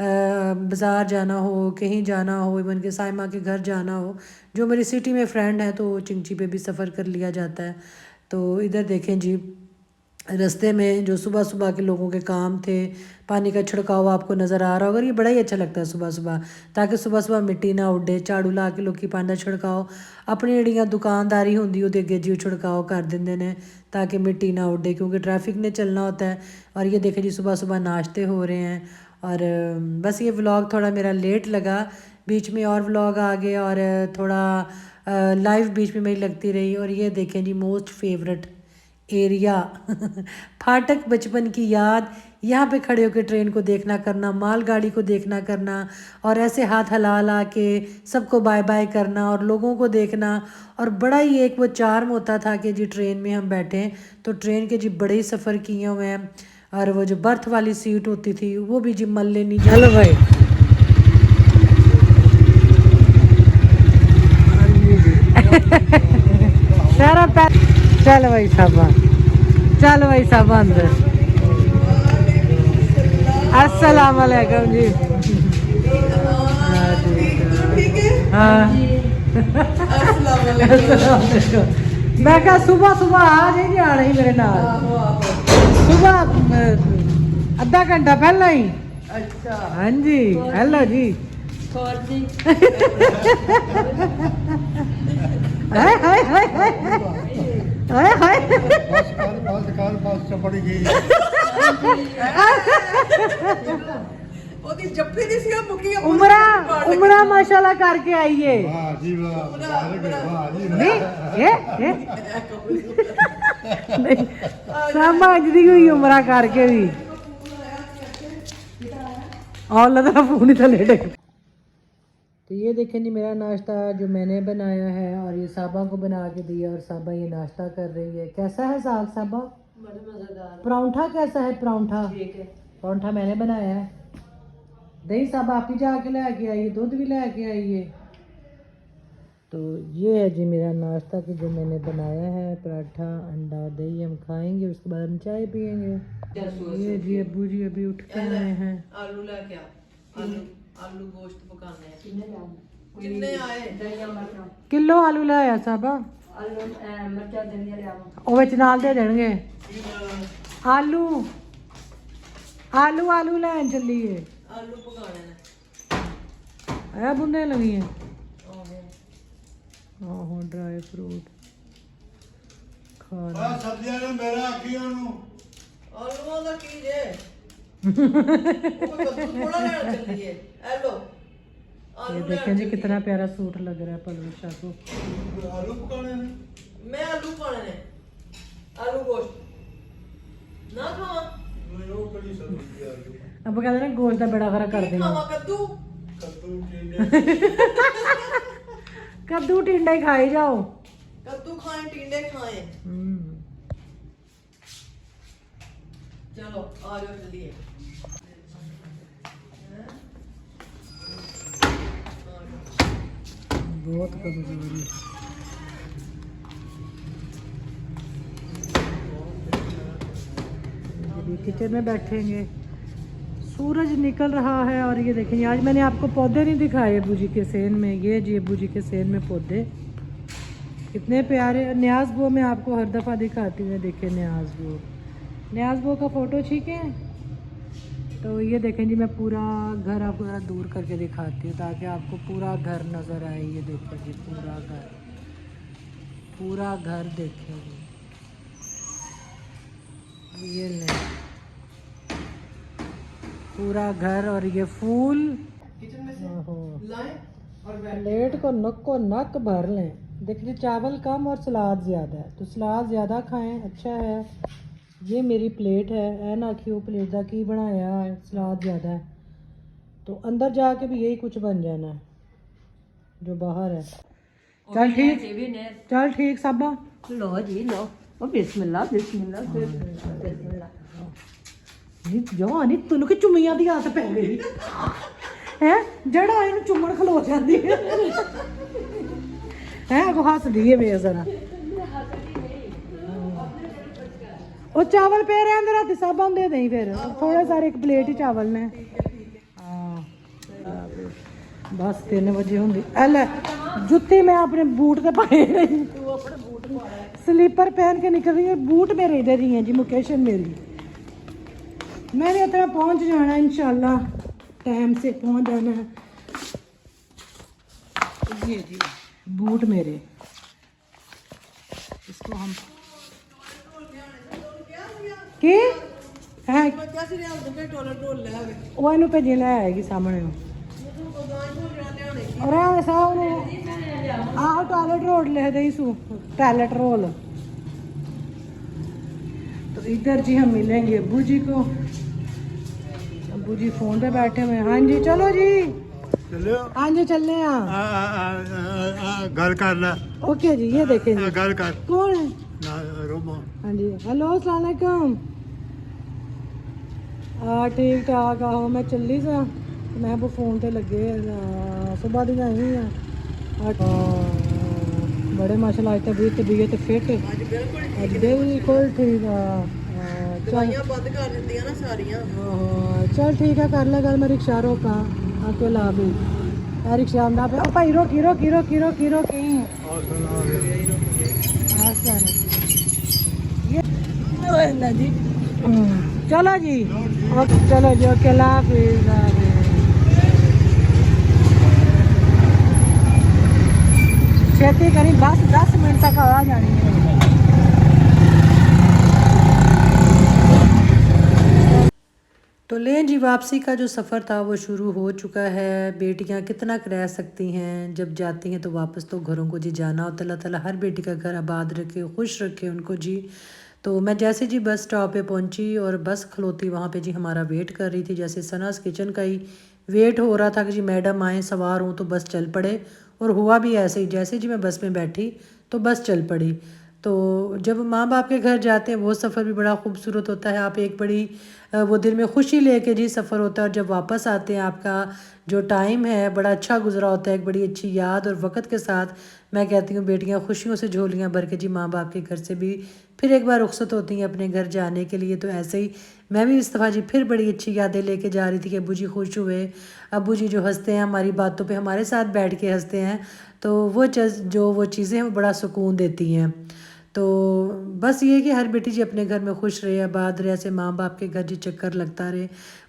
बाज़ार जाना हो, कहीं जाना हो, इवन के साइमा के घर जाना हो, जो मेरी सिटी में फ्रेंड है तो चिंची पे भी सफ़र कर लिया जाता है। तो इधर देखें जी, रास्ते में जो सुबह सुबह के लोगों के काम थे, पानी का छिड़काव आपको नज़र आ रहा होगा। ये बड़ा ही अच्छा लगता है सुबह सुबह, ताकि सुबह सुबह मिट्टी ना उड़े, झाड़ू ला के लोग पानी का छिड़काव अपनी ਜਿਹੜੀਆਂ दुकानदारी होंगी ਉਹਦੇ ਅੱਗੇ जी छिड़काव कर देंगे ने ताकि मिट्टी ना उड़े, क्योंकि ट्रैफिक ने चलना होता है। और ये देखें जी, सुबह सुबह नाश्ते हो रहे हैं। और बस ये व्लॉग थोड़ा मेरा लेट लगा, बीच में और व्लॉग आ गए और थोड़ा लाइव बीच में मेरी लगती रही। और ये देखें जी, मोस्ट फेवरेट एरिया फाटक, बचपन की याद, यहाँ पे खड़े होकर ट्रेन को देखना करना, माल गाड़ी को देखना करना, और ऐसे हाथ हला हला के सबको बाय बाय करना और लोगों को देखना। और बड़ा ही एक वो चार्म होता था कि जी ट्रेन में हम बैठे तो ट्रेन के जी बड़े ही सफ़र किए हुए हैं। और वो जो बर्थ वाली सीट होती थी वो भी जी मल लेनी। चलो भाई, चल भाई साहब, चल भाई साहब अंदर। अस्सलाम वालेकुम जी। हाँ, मैं कहा सुबह सुबह आ जाइए, आना ही मेरे नाल सुबह अद्धा घंटा पहला ही। अच्छा, हाँ जी, हेलो जी। हाय हाय हाय हाय हाय उमरा माशाल्लाह करके आइए। समझदी हुई उमरा करके भी और लगा फोन थले डे। तो ये देखें जी, मेरा नाश्ता जो मैंने बनाया है और ये साबा को बना के दिया, और साबा ये नाश्ता कर रही है। कैसा है साग साबा? परांठा कैसा है? परांठा परांठा मैंने बनाया है। दही साबा आप ही जाके लेके आइए, दूध भी लेके आइए। तो ये है जी मेरा नाश्ता कि जो मैंने बनाया है, पराठा, अंडा, दही हम खाएंगे, उसके बाद हम चाय पियेंगे। ये जी अब्बू जी अभी उठ के आए हैं। आलू लेके आ, आलू गोश्त पकाने हैं। कितने आए? किलो आलू लाया साबा, ਉਹ ਵਿੱਚ ਨਾਲ ਦੇ ਦੇਣਗੇ। ਆਲੂ ਆਲੂ ਆਲੂ ਲੈਣ ਚੱਲੀਏ। आलू पकाने ने। ਆ ਬੁੰਦੇ ਲਵੀਆਂ। ਆਹੋ ਡਰਾਈ ਫਰੂਟ ਖਾਣਾ। ਆ ਸਬਜ਼ੀਆਂ ਨੇ ਮੇਰਾ ਆਖੀਆਂ ਨੂੰ आलूओं का की जे वो कद्दू थोड़ा लेना चलिए। हेलो, ये देखें जी कितना प्यारा सूट लग रहा है पलूषा को। आलू पकाने ने। मैं आलू खाने ने, आलू गोश्त ना खावा। ਮੈਨੂੰ ਕਿਹੜੀ ਸਬਜ਼ੀ ਆ ਗਈ? अब कहते ना गोश्त का बड़ा खरा कर देना। खावा कद्दू। ਕੱਦੂ ਟਿੰਡੇ कद्दू टिंडे खाई जाओ। कद्दू खाए, टिंडे खाए। चलो आ जाओ जल्दी। बहुत कमजोरी। अभी किचन में बैठेंगे, सूरज निकल रहा है। और ये देखेंगे, आज मैंने आपको पौधे नहीं दिखाए अब्बू जी के सेन में। ये जी अब्बू जी के सेन में पौधे कितने प्यारे। न्याज बो मैं आपको हर दफ़ा दिखाती हूँ। देखें न्याज बो का फ़ोटो, ठीक है। तो ये देखें जी, मैं पूरा घर आपको ज़रा दूर करके दिखाती हूँ ताकि आपको पूरा घर नज़र आए। ये देखें जी, पूरा घर देखें जी। ये ले पूरा घर और ये फूल। प्लेट को नक भर लें। देखिए चावल कम और सलाद ज़्यादा है, तो सलाद ज़्यादा खाएं, अच्छा है। ये मेरी प्लेट है, ऐ ना कि वो प्लेट का की बनाया है, सलाद ज़्यादा है। तो अंदर जाके भी यही कुछ बन जाना है जो बाहर है। चल ठीक, चल ठीक साबा। लो जी लो, बिस्मिल्लाह बिस्मिल्लाह बिस्मिल्लाह। जो नहीं तेन कि चुम्मियां दी आदत पै गई है, जड़ा इन्हू चुम्मन खलो जाती है अगो हसदी है वे जरा। वो चावल पे रहे अंदर राती साबा दे दें, फिर थोड़े सारे एक प्लेट ही चावल ने। हाँ बस 3 बजे होंगी एल जुत्ती मैं अपने बूट ते पाए नहीं तू अपने बूट स्लीपर पहन के निकल रही है बूट मेरे इधर ही हैं जी लोकेशन मेरी मैंने इतना पहुंच जाना इंशाल्लाह टाइम से पहुंच जाना है ये जी बूट मेरे इसको हम की है ਮੈਂ ਕਿਹਾ ਸੀ ਰਿਆਲ ਦੇ ਟੋਲਰ ਢੋਲ ਲੈ ਆਵੇ वो इन्हू भेजी लै आएगी सामने ਤੂੰ ਗਾਂ ਢੋਲ ਲਿਆਣੇ ਸੀ और साहब आहो टॉयलेट रोड लिख दे सू टॉयलेट रोल तो इधर जी हम मिलेंगे अब्बू जी को अब्बू जी फोन पे बैठे हुए हैं हाँ जी चलो जी ਚੱਲਿਓ हाँ जी चलने हैं ਗੱਲ ਕਰ ਲੈ ओके जी ये देखें जी ਗੱਲ ਕਰ कौन है ਨਾ ਰੋਮੋ हाँ जी हेलो अस्सलाम वालेकुम ठीक ठाक आहो मैं चली सा मैं वो फोन ते लगे सुबह दी आई हाँ बड़े माशाल्लाह आज तबीयत फिट ਅੱਜ ਬਿਲਕੁਲ ਅੱਜ ਬਿਲकुल ठीक आ ਦਵਾਈਆਂ ਬੰਦ ਕਰ ਦਿੰਦੀਆਂ ਨਾ ਸਾਰੀਆਂ चल ठीक है कर ले गल मैं रिक्शा रोका आके ला भी ए रिक्शा आंदा पे ओ भाई रोकी ये ना जी चलो जी ओके चलो जी ओके ला हाफिज़ छेती करी बस 10 मिनट तक आ जानी है तो लें जी वापसी का जो सफ़र था वो शुरू हो चुका है बेटियां कितना रह सकती हैं जब जाती हैं तो वापस तो घरों को जी जाना होता है अल्लाह ताला हर बेटी का घर आबाद रखे खुश रखे उनको जी तो मैं जैसे जी बस स्टॉप पे पहुंची और बस खलोती वहाँ पे जी हमारा वेट कर रही थी जैसे सनास किचन का ही वेट हो रहा था कि जी मैडम आए सवार हूँ तो बस चल पड़े और हुआ भी ऐसे ही जैसे जी मैं बस में बैठी तो बस चल पड़ी तो जब माँ बाप के घर जाते हैं वो सफ़र भी बड़ा खूबसूरत होता है आप एक बड़ी वो दिल में खुशी लेके जी सफ़र होता है और जब वापस आते हैं आपका जो टाइम है बड़ा अच्छा गुजरा होता है एक बड़ी अच्छी याद और वक़्त के साथ मैं कहती हूँ बेटियाँ खुशियों से झोलियाँ भर के जी माँ बाप के घर से भी फिर एक बार रुखसत होती हैं अपने घर जाने के लिए तो ऐसे ही मैं भी इस दफ़ा जी फिर बड़ी अच्छी यादें लेके जा रही थी कि अब्बू जी खुश हुए अब्बू जी जो हंसते हैं हमारी बातों पे हमारे साथ बैठ के हंसते हैं तो वो चीज़ें हैं वो बड़ा सुकून देती हैं तो बस ये कि हर बेटी जी अपने घर में खुश रहे आबाद रहे ऐसे माँ बाप के घर जी चक्कर लगता रहे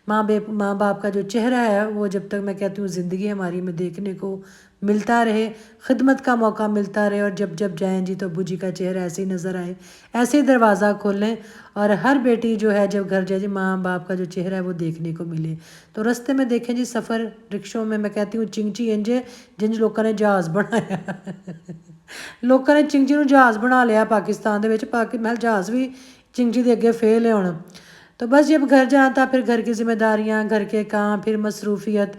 माँ बाप का जो चेहरा है वो जब तक मैं कहती हूँ ज़िंदगी हमारी में देखने को मिलता रहे खिदमत का मौका मिलता रहे और जब जब जाएं जी तो अब्बू जी का चेहरा ऐसे ही नज़र आए ऐसे ही दरवाज़ा खोलें और हर बेटी जो है जब घर जाए जी माँ बाप का जो चेहरा है वो देखने को मिले तो रास्ते में देखें जी सफ़र रिक्शों में मैं कहती हूँ चिंची इंजे जिन लोगों ने जहाज़ बनाया लोगों ने चिंची ਨੂੰ जहाज़ बना लिया पाकिस्तान ਦੇ महल जहाज़ भी चिंची ਦੇ ਅੱਗੇ फेल है ਹੁਣ तो बस जब घर जाता फिर घर की जिम्मेदारियां घर के काम फिर मसरूफियत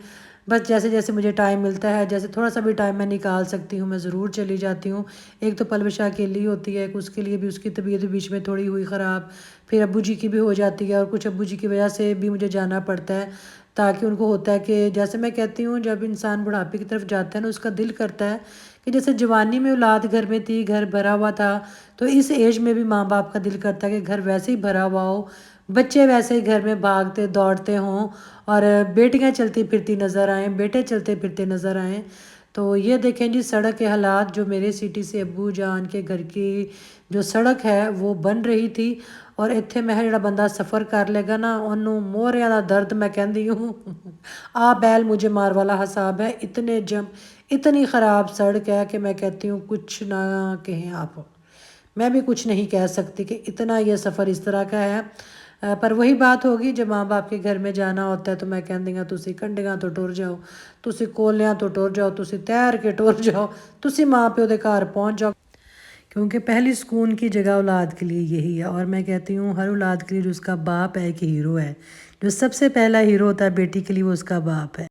बस जैसे जैसे मुझे टाइम मिलता है जैसे थोड़ा सा भी टाइम मैं निकाल सकती हूँ मैं ज़रूर चली जाती हूँ एक तो पलवशा अकेली होती है उसके लिए भी उसकी तबीयत बीच में थोड़ी हुई ख़राब फिर अब्बू जी की भी हो जाती है और कुछ अब्बू जी की वजह से भी मुझे जाना पड़ता है ताकि उनको होता है कि जैसे मैं कहती हूँ जब इंसान बुढ़ापे की तरफ जाता है ना उसका दिल करता है कि जैसे जवानी में औलाद घर में थी घर भरा हुआ था तो इस एज में भी माँ बाप का दिल करता है कि घर वैसे ही भरा हुआ हो बच्चे वैसे ही घर में भागते दौड़ते हों और बेटियां चलती फिरती नज़र आएँ बेटे चलते फिरते नज़र आएँ तो ये देखें जी सड़क के हालात जो मेरे सिटी से अब्बू जान के घर की जो सड़क है वो बन रही थी और इत्थे मैं जो बंदा सफ़र कर लेगा ना उन्होंने मोहरिया का दर्द मैं कहती हूँ आ बैल मुझे मार वाला हिसाब है इतनी ख़राब सड़क है कि मैं कहती हूँ कुछ ना कहें आप मैं भी कुछ नहीं कह सकती कि इतना ये सफ़र इस तरह का है पर वही बात होगी जब माँ बाप के घर में जाना होता है तो मैं कहती हूँ तुसी कंडियां तो टुर जाओ तुसी कोलियां तो टुर जाओ तुसी तैर के टुर जाओ तुसी माँ प्यो के घर पहुँच जाओ क्योंकि पहली सुकून की जगह औलाद के लिए यही है और मैं कहती हूँ हर औलाद के लिए जो उसका बाप है एक हीरो है जो सबसे पहला हीरो होता है बेटी के लिए वो उसका बाप है।